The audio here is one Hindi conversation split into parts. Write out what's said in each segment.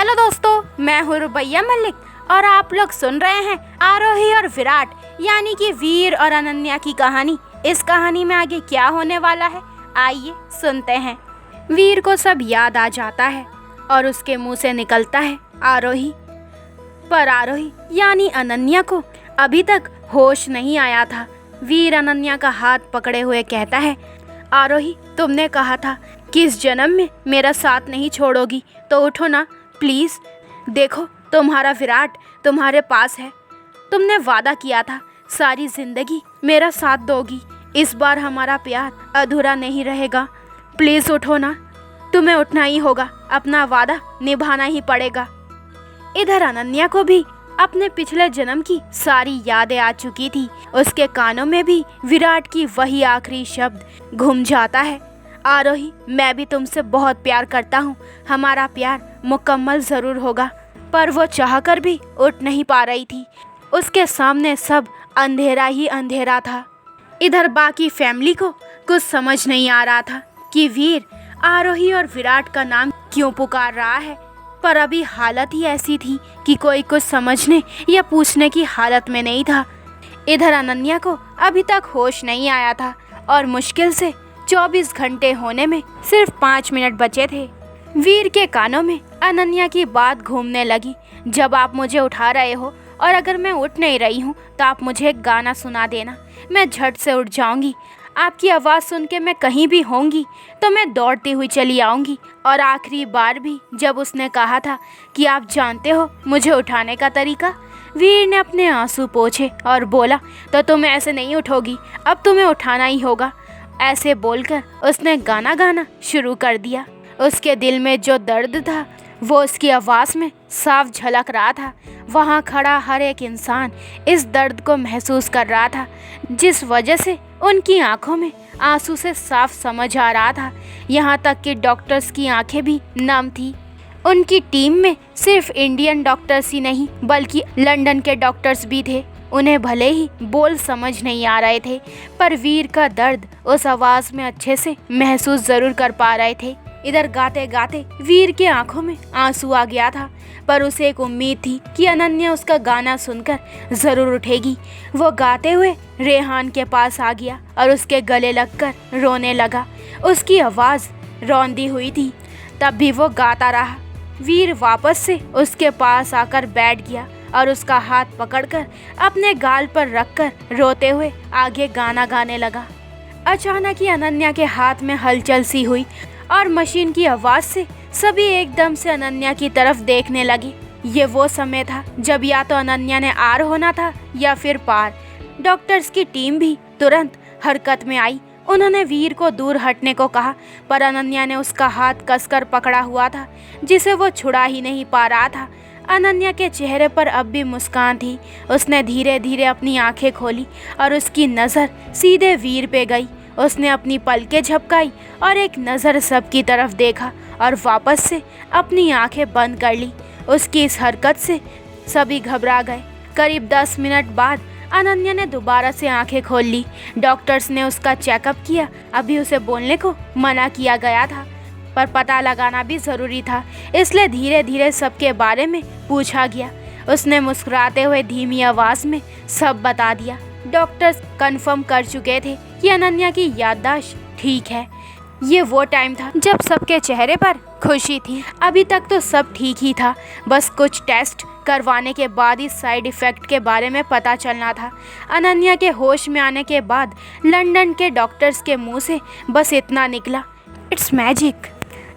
हेलो दोस्तों, मैं हूँ रुबैया मलिक और आप लोग सुन रहे हैं आरोही और विराट यानी कि वीर और अनन्या की कहानी। इस कहानी में आगे क्या होने वाला है, आइए सुनते हैं। वीर को सब याद आ जाता है और उसके मुंह से निकलता है आरोही। पर आरोही यानी अनन्या को अभी तक होश नहीं आया था। वीर अनन्या का हाथ पकड़े हुए कहता है, आरोही तुमने कहा था कि इस जन्म में मेरा साथ नहीं छोड़ोगी, तो उठो ना प्लीज़। देखो तुम्हारा विराट तुम्हारे पास है। तुमने वादा किया था सारी ज़िंदगी मेरा साथ दोगी। इस बार हमारा प्यार अधूरा नहीं रहेगा। प्लीज़ उठो ना, तुम्हें उठना ही होगा, अपना वादा निभाना ही पड़ेगा। इधर अनन्या को भी अपने पिछले जन्म की सारी यादें आ चुकी थी। उसके कानों में भी विराट की वही आखिरी शब्द घूम जाता है, आरोही मैं भी तुमसे बहुत प्यार करता हूँ, हमारा प्यार मुकम्मल ज़रूर होगा। पर वो चाहकर भी उठ नहीं पा रही थी। उसके सामने सब अंधेरा ही अंधेरा था। इधर बाकी फैमिली को कुछ समझ नहीं आ रहा था कि वीर आरोही और विराट का नाम क्यों पुकार रहा है। पर अभी हालत ही ऐसी थी कि कोई कुछ समझने या पूछने की हालत में नहीं था। इधर अनन्या को अभी तक होश नहीं आया था और मुश्किल से 24 घंटे होने में सिर्फ 5 मिनट बचे थे। वीर के कानों में अनन्या की बात घूमने लगी, जब आप मुझे उठा रहे हो और अगर मैं उठ नहीं रही हूँ तो आप मुझे एक गाना सुना देना, मैं झट से उठ जाऊँगी। आपकी आवाज़ सुन के मैं कहीं भी होंगी तो मैं दौड़ती हुई चली आऊँगी। और आखिरी बार भी जब उसने कहा था कि आप जानते हो मुझे उठाने का तरीका, वीर ने अपने आंसू पोंछे और बोला, तो तुम ऐसे नहीं उठोगी, अब तुम्हें उठाना ही होगा। ऐसे बोलकर उसने गाना गाना शुरू कर दिया। उसके दिल में जो दर्द था वो उसकी आवाज़ में साफ झलक रहा था। वहाँ खड़ा हर एक इंसान इस दर्द को महसूस कर रहा था, जिस वजह से उनकी आंखों में आंसू से साफ समझ आ रहा था। यहाँ तक कि डॉक्टर्स की आंखें भी नम थी। उनकी टीम में सिर्फ इंडियन डॉक्टर्स ही नहीं बल्कि लंदन के डॉक्टर्स भी थे। उन्हें भले ही बोल समझ नहीं आ रहे थे, पर वीर का दर्द उस आवाज़ में अच्छे से महसूस ज़रूर कर पा रहे थे। इधर गाते गाते वीर के आंखों में आंसू आ गया था, पर उसे एक उम्मीद थी कि अनन्या उसका गाना सुनकर ज़रूर उठेगी। वो गाते हुए रेहान के पास आ गया और उसके गले लगकर रोने लगा। उसकी आवाज़ रौंदी हुई थी, तब भी वो गाता रहा। वीर वापस से उसके पास आकर बैठ गया और उसका हाथ पकड़कर अपने गाल पर रखकर रोते हुए आगे गाना गाने लगा। अचानक ही अनन्या के हाथ में हलचल सी हुई और मशीन की आवाज़ से सभी एकदम से अनन्या की तरफ देखने लगे। ये वो समय था जब या तो अनन्या ने आर होना था या फिर पार। डॉक्टर्स की टीम भी तुरंत हरकत में आई। उन्होंने वीर को दूर हटने को कहा, पर अनन्या ने उसका हाथ कसकर पकड़ा हुआ था, जिसे वो छुड़ा ही नहीं पा रहा था। अनन्या के चेहरे पर अब भी मुस्कान थी। उसने धीरे धीरे अपनी आंखें खोली और उसकी नज़र सीधे वीर पे गई। उसने अपनी पलकें झपकाई और एक नज़र सबकी तरफ देखा और वापस से अपनी आंखें बंद कर ली। उसकी इस हरकत से सभी घबरा गए। करीब 10 मिनट बाद अनन्या ने दोबारा से आंखें खोल ली। डॉक्टर्स ने उसका चेकअप किया। अभी उसे बोलने को मना किया गया था, पर पता लगाना भी ज़रूरी था, इसलिए धीरे धीरे सबके बारे में पूछा गया। उसने मुस्कुराते हुए धीमी आवाज़ में सब बता दिया। डॉक्टर्स कंफर्म कर चुके थे कि अनन्या की याददाश्त ठीक है। ये वो टाइम था जब सबके चेहरे पर खुशी थी। अभी तक तो सब ठीक ही था, बस कुछ टेस्ट करवाने के बाद ही साइड इफ़ेक्ट के बारे में पता चलना था। अनन्या के होश में आने के बाद लंदन के डॉक्टर्स के मुंह से बस इतना निकला, इट्स मैजिक।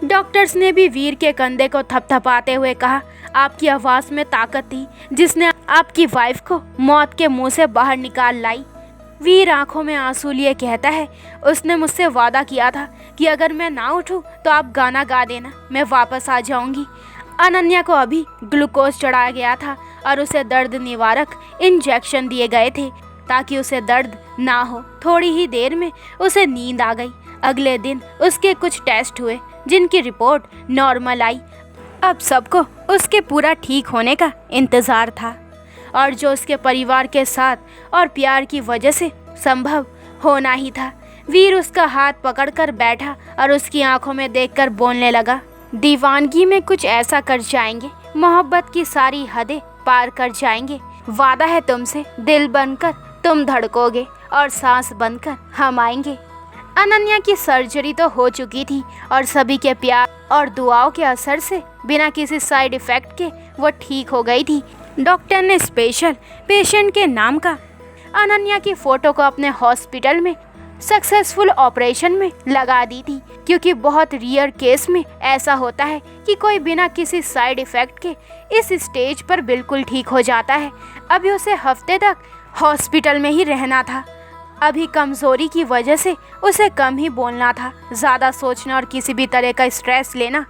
डॉक्टर्स ने भी वीर के कंधे को थपथपाते हुए कहा, आपकी आवाज़ में ताकत थी जिसने आपकी वाइफ को मौत के मुंह से बाहर निकाल लाई। वीर आंखों में आंसू लिए कहता है, उसने मुझसे वादा किया था कि अगर मैं ना उठूं तो आप गाना गा देना, मैं वापस आ जाऊंगी। अनन्या को अभी ग्लूकोज चढ़ाया गया था और उसे दर्द निवारक इंजेक्शन दिए गए थे ताकि उसे दर्द ना हो। थोड़ी ही देर में उसे नींद आ गई। अगले दिन उसके कुछ टेस्ट हुए जिनकी रिपोर्ट नॉर्मल आई। अब सबको उसके पूरा ठीक होने का इंतज़ार था और जो उसके परिवार के साथ और प्यार की वजह से संभव होना ही था। वीर उसका हाथ पकड़कर बैठा और उसकी आंखों में देखकर बोलने लगा, दीवानगी में कुछ ऐसा कर जाएंगे, मोहब्बत की सारी हदें पार कर जाएंगे। वादा है तुमसे, दिल बनकर तुम धड़कोगे और सांस बनकर हम आएंगे। अनन्या की सर्जरी तो हो चुकी थी और सभी के प्यार और दुआओं के असर से बिना किसी साइड इफेक्ट के वो ठीक हो गई थी। डॉक्टर ने स्पेशल पेशेंट के नाम का अनन्या की फ़ोटो को अपने हॉस्पिटल में सक्सेसफुल ऑपरेशन में लगा दी थी, क्योंकि बहुत रियर केस में ऐसा होता है कि कोई बिना किसी साइड इफ़ेक्ट के इस स्टेज पर बिल्कुल ठीक हो जाता है। अभी उसे हफ्ते तक हॉस्पिटल में ही रहना था। अभी कमज़ोरी की वजह से उसे कम ही बोलना था, ज़्यादा सोचना और किसी भी तरह का स्ट्रेस लेना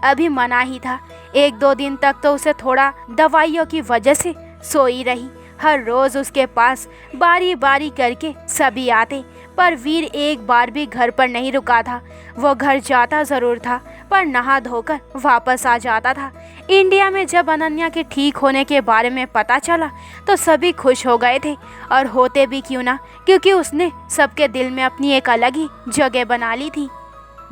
अभी मना ही था। 1-2 दिन तक तो उसे थोड़ा दवाइयों की वजह से सोई रही। हर रोज़ उसके पास बारी बारी करके सभी आते, पर वीर एक बार भी घर पर नहीं रुका था। वो घर जाता ज़रूर था, पर नहा धोकर वापस आ जाता था। इंडिया में जब अनन्या के ठीक होने के बारे में पता चला तो सभी खुश हो गए थे, और होते भी क्यों ना, क्योंकि उसने सबके दिल में अपनी एक अलग ही जगह बना ली थी।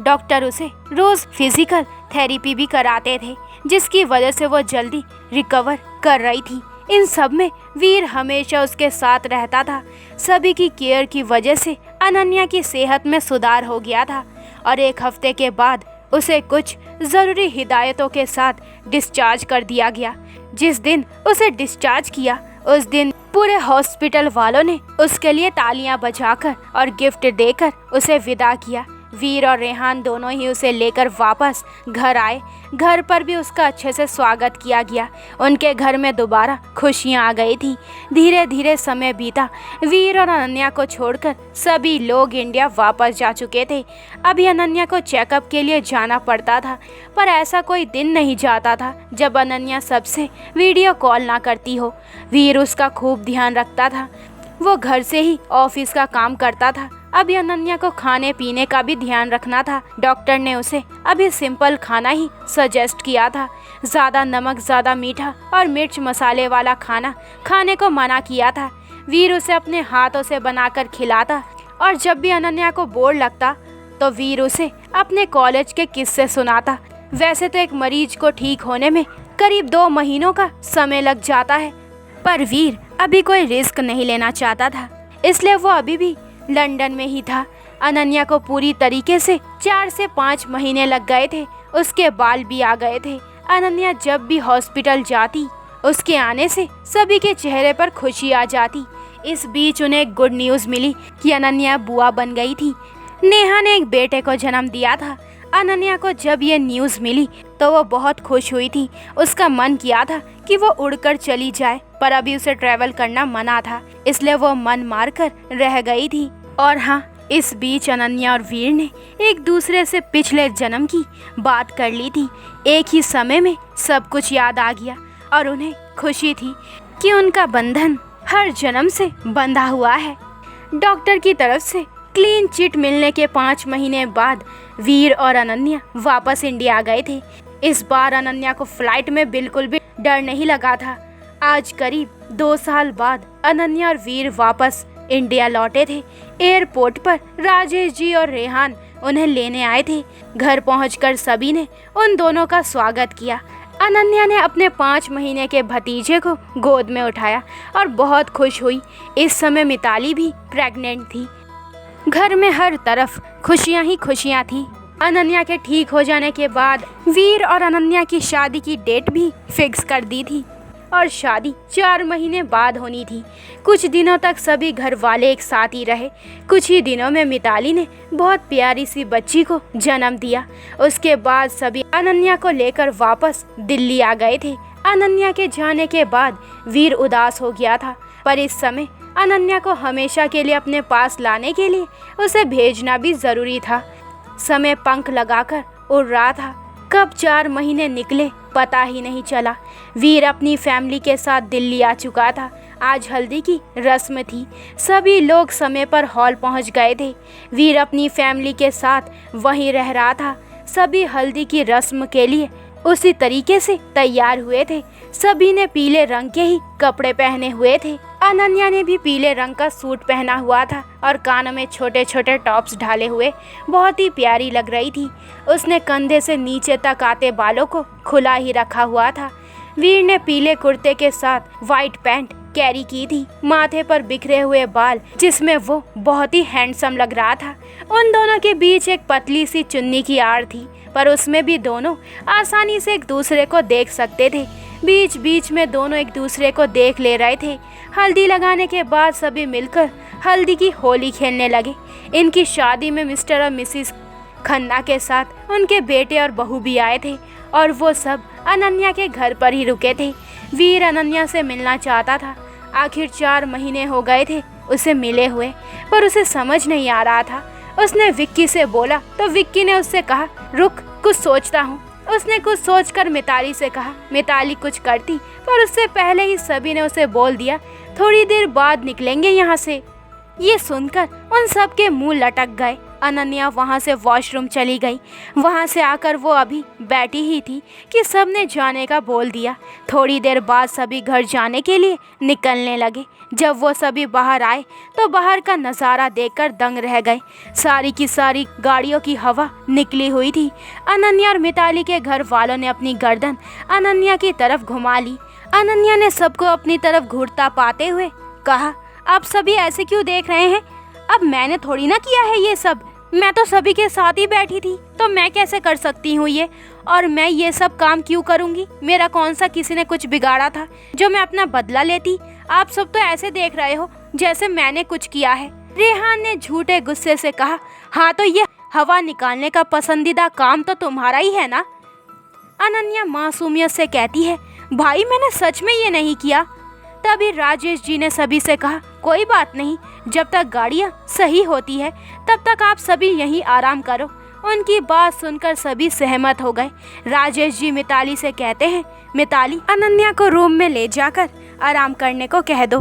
डॉक्टर उसे रोज़ फिजिकल थेरेपी भी कराते थे, जिसकी वजह से वो जल्दी रिकवर कर रही थी। इन सब में वीर हमेशा उसके साथ रहता था। सभी की केयर की वजह से अनन्या की सेहत में सुधार हो गया था, और 1 हफ्ते के बाद उसे कुछ ज़रूरी हिदायतों के साथ डिस्चार्ज कर दिया गया। जिस दिन उसे डिस्चार्ज किया उस दिन पूरे हॉस्पिटल वालों ने उसके लिए तालियां बजाकर और गिफ्ट देकर उसे विदा किया। वीर और रेहान दोनों ही उसे लेकर वापस घर आए। घर पर भी उसका अच्छे से स्वागत किया गया। उनके घर में दोबारा खुशियां आ गई थी। धीरे धीरे समय बीता। वीर और अनन्या को छोड़कर सभी लोग इंडिया वापस जा चुके थे। अभी अनन्या को चेकअप के लिए जाना पड़ता था, पर ऐसा कोई दिन नहीं जाता था जब अनन्या सबसे वीडियो कॉल ना करती हो। वीर उसका खूब ध्यान रखता था। वो घर से ही ऑफिस का काम करता था। अभी अनन्या को खाने पीने का भी ध्यान रखना था। डॉक्टर ने उसे अभी सिंपल खाना ही सजेस्ट किया था। ज़्यादा नमक, ज़्यादा मीठा और मिर्च मसाले वाला खाना खाने को मना किया था। वीर उसे अपने हाथों से बनाकर खिलाता, और जब भी अनन्या को बोर लगता तो वीर उसे अपने कॉलेज के किस्से सुनाता। वैसे तो एक मरीज को ठीक होने में करीब 2 महीनों का समय लग जाता है, पर वीर अभी कोई रिस्क नहीं लेना चाहता था, इसलिए वो अभी भी लंदन में ही था। अनन्या को पूरी तरीके से 4 से 5 महीने लग गए थे। उसके बाल भी आ गए थे। अनन्या जब भी हॉस्पिटल जाती, उसके आने से सभी के चेहरे पर खुशी आ जाती। इस बीच उन्हें एक गुड न्यूज़ मिली कि अनन्या बुआ बन गई थी। नेहा ने एक बेटे को जन्म दिया था। अनन्या को जब ये न्यूज़ मिली तो वो बहुत खुश हुई थी। उसका मन किया था कि वो उड़कर चली जाए, पर अभी उसे ट्रैवल करना मना था, इसलिए वो मन मार कर रह गई थी। और हाँ, इस बीच अनन्या और वीर ने एक दूसरे से पिछले जन्म की बात कर ली थी। एक ही समय में सब कुछ याद आ गया, और उन्हें खुशी थी कि उनका बंधन हर जन्म से बंधा हुआ है। डॉक्टर की तरफ से क्लीन चिट मिलने के 5 महीने बाद वीर और अनन्या वापस इंडिया आ गए थे। इस बार अनन्या को फ्लाइट में बिल्कुल भी डर नहीं लगा था। आज करीब 2 साल बाद अनन्या और वीर वापस इंडिया लौटे थे। एयरपोर्ट पर राजेश जी और रेहान उन्हें लेने आए थे। घर पहुंचकर सभी ने उन दोनों का स्वागत किया। अनन्या ने अपने 5 महीने के भतीजे को गोद में उठाया और बहुत खुश हुई। इस समय मिताली भी प्रेग्नेंट थी। घर में हर तरफ खुशियां ही खुशियां थी। अनन्या के ठीक हो जाने के बाद वीर और अनन्या की शादी की डेट भी फिक्स कर दी थी, और शादी 4 महीने बाद होनी थी। कुछ दिनों तक सभी घर वाले एक साथ ही रहे। कुछ ही दिनों में मिताली ने बहुत प्यारी सी बच्ची को जन्म दिया। उसके बाद सभी अनन्या को लेकर वापस दिल्ली आ गए थे। अनन्या के जाने के बाद वीर उदास हो गया था, पर इस समय अनन्या को हमेशा के लिए अपने पास लाने के लिए उसे भेजना भी ज़रूरी था। समय पंख लगाकर उड़ रहा था। कब 4 महीने निकले पता ही नहीं चला। वीर अपनी फैमिली के साथ दिल्ली आ चुका था। आज हल्दी की रस्म थी। सभी लोग समय पर हॉल पहुंच गए थे। वीर अपनी फैमिली के साथ वहीं रह रहा था। सभी हल्दी की रस्म के लिए उसी तरीके से तैयार हुए थे। सभी ने पीले रंग के ही कपड़े पहने हुए थे। अनन्या ने भी पीले रंग का सूट पहना हुआ था और कानों में छोटे छोटे टॉप्स ढाले हुए बहुत ही प्यारी लग रही थी। उसने कंधे से नीचे तक आते बालों को खुला ही रखा हुआ था। वीर ने पीले कुर्ते के साथ वाइट पैंट कैरी की थी, माथे पर बिखरे हुए बाल जिसमें वो बहुत ही हैंडसम लग रहा था। उन दोनों के बीच एक पतली सी चुन्नी की आड़ थी, पर उसमें भी दोनों आसानी से एक दूसरे को देख सकते थे। बीच बीच में दोनों एक दूसरे को देख ले रहे थे। हल्दी लगाने के बाद सभी मिलकर हल्दी की होली खेलने लगे। इनकी शादी में मिस्टर और मिसिस खन्ना के साथ उनके बेटे और बहू भी आए थे और वो सब अनन्या के घर पर ही रुके थे। वीर अनन्या से मिलना चाहता था। आखिर 4 महीने हो गए थे उसे मिले हुए, पर उसे समझ नहीं आ रहा था। उसने विक्की से बोला तो विक्की ने उससे कहा, रुक, कुछ सोचता हूँ। उसने कुछ सोचकर मिताली से कहा। मिताली कुछ करती, पर उससे पहले ही सभी ने उसे बोल दिया, थोड़ी देर बाद निकलेंगे यहाँ से। ये सुनकर उन सब के मुंह लटक गए। अनन्या वहाँ से वॉशरूम चली गई। वहाँ से आकर वो अभी बैठी ही थी कि सब ने जाने का बोल दिया। थोड़ी देर बाद सभी घर जाने के लिए निकलने लगे। जब वो सभी बाहर आए तो बाहर का नज़ारा देखकर दंग रह गए। सारी की सारी गाड़ियों की हवा निकली हुई थी। अनन्या और मिताली के घर वालों ने अपनी गर्दन अनन्या की तरफ घुमा ली। अनन्या ने सबको अपनी तरफ घूरता पाते हुए कहा, आप सभी ऐसे क्यों देख रहे हैं? अब मैंने थोड़ी ना किया है ये सब, मैं तो सभी के साथ ही बैठी थी, तो मैं कैसे कर सकती हूँ ये? और मैं ये सब काम क्यों करूँगी? मेरा कौन सा किसी ने कुछ बिगाड़ा था जो मैं अपना बदला लेती? आप सब तो ऐसे देख रहे हो जैसे मैंने कुछ किया है। रेहान ने झूठे गुस्से से कहा, हाँ तो ये हवा निकालने का पसंदीदा काम तो तुम्हारा ही है ना? अनन्या मासूमियत से कहती है, भाई मैंने सच में ये नहीं किया। तभी राजेश जी ने सभी से कहा, कोई बात नहीं, जब तक गाड़ियाँ सही होती है तब तक आप सभी यहीं आराम करो। उनकी बात सुनकर सभी सहमत हो गए। राजेश जी मिताली से कहते हैं, मिताली, अनन्या को रूम में ले जाकर आराम करने को कह दो।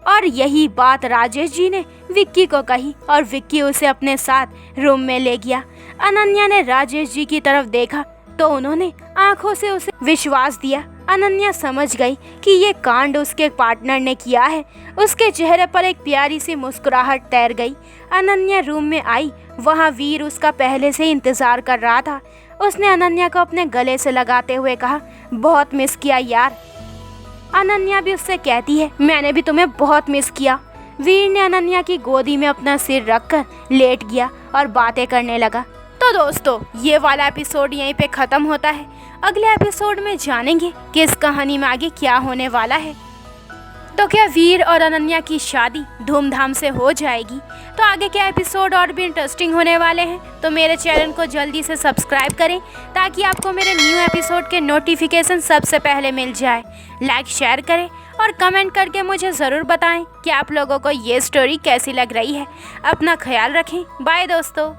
और यही बात राजेश जी ने विक्की को कही और विक्की उसे अपने साथ रूम में ले गया। अनन्या ने राजेश जी की तरफ देखा तो उन्होंने आंखों से उसे विश्वास दिया। अनन्या समझ गई कि ये कांड उसके पार्टनर ने किया है। उसके चेहरे पर एक प्यारी सी मुस्कुराहट तैर गई। अनन्या रूम में आई। वहाँ वीर उसका पहले से इंतज़ार कर रहा था। उसने अनन्या को अपने गले से लगाते हुए कहा, बहुत मिस किया यार। अनन्या भी उससे कहती है, मैंने भी तुम्हें बहुत मिस किया। वीर ने अनन्या की गोदी में अपना सिर रखकर लेट गया और बातें करने लगा। तो दोस्तों, ये वाला एपिसोड यहीं पे ख़त्म होता है। अगले एपिसोड में जानेंगे कि इस कहानी में आगे क्या होने वाला है। तो क्या वीर और अनन्या की शादी धूमधाम से हो जाएगी? तो आगे के एपिसोड और भी इंटरेस्टिंग होने वाले हैं। तो मेरे चैनल को जल्दी से सब्सक्राइब करें ताकि आपको मेरे न्यू एपिसोड के नोटिफिकेशन सबसे पहले मिल जाए। लाइक शेयर करें और कमेंट करके मुझे ज़रूर बताएं कि आप लोगों को ये स्टोरी कैसी लग रही है। अपना ख्याल रखें। बाय दोस्तों।